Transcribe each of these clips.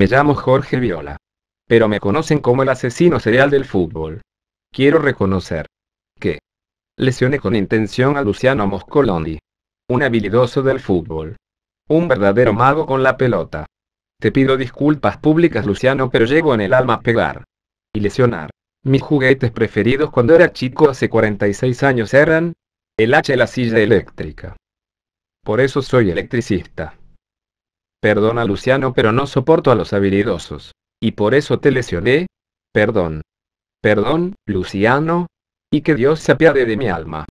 Me llamo Jorge Viola. Pero me conocen como el asesino serial del fútbol. Quiero reconocer que lesioné con intención a Luciano Moscolondi. Un habilidoso del fútbol. Un verdadero mago con la pelota. Te pido disculpas públicas, Luciano, pero llevo en el alma a pegar y lesionar. Mis juguetes preferidos cuando era chico hace 46 años eran el hacha y la silla eléctrica. Por eso soy electricista. Perdona, Luciano, pero no soporto a los habilidosos. Y por eso te lesioné. Perdón. Perdón, Luciano. Y que Dios se apiade de mi alma.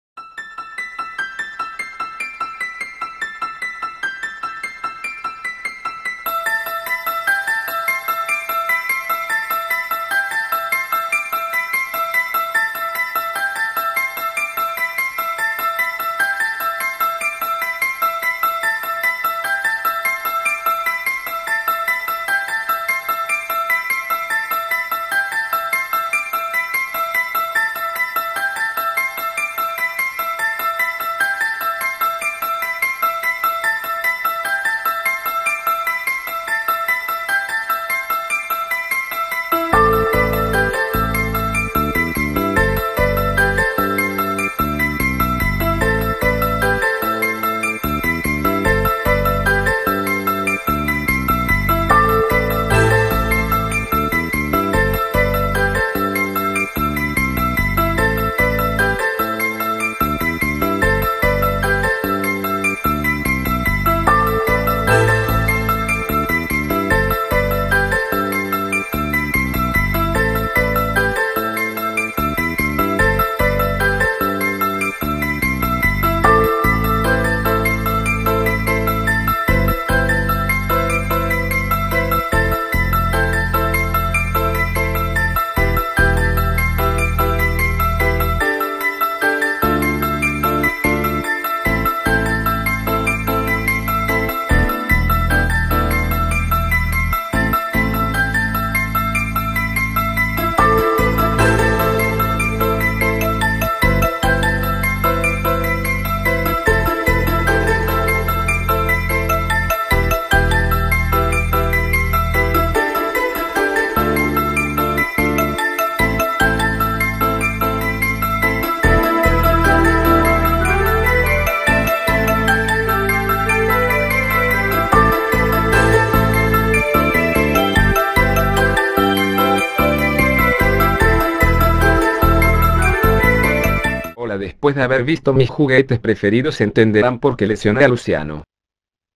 Después de haber visto mis juguetes preferidos entenderán por qué lesioné a Luciano.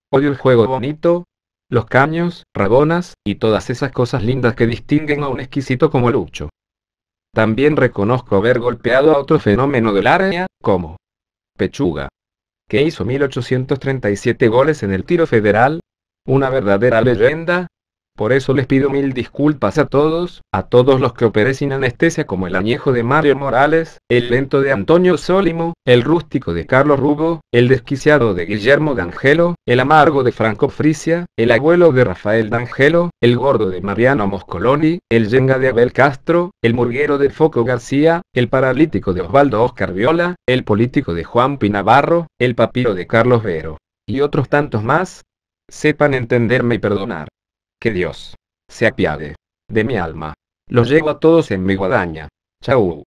Odio el juego bonito, los caños, rabonas, y todas esas cosas lindas que distinguen a un exquisito como Lucho. También reconozco haber golpeado a otro fenómeno del área, como Pechuga, que hizo 1837 goles en el tiro federal, una verdadera leyenda, Por eso les pido mil disculpas a todos los que operé sin anestesia, como el añejo de Mario Morales, el lento de Antonio Sólimo, el rústico de Carlos Rubo, el desquiciado de Guillermo D'Angelo, el amargo de Franco Frisia, el abuelo de Rafael D'Angelo, el gordo de Mariano Moscoloni, el yenga de Abel Castro, el murguero de Foco García, el paralítico de Osvaldo Oscar Viola, el político de Juan Pinavarro, el papiro de Carlos Vero, y otros tantos más. Sepan entenderme y perdonar. Que Dios se apiade de mi alma. Los llevo a todos en mi guadaña. Chau.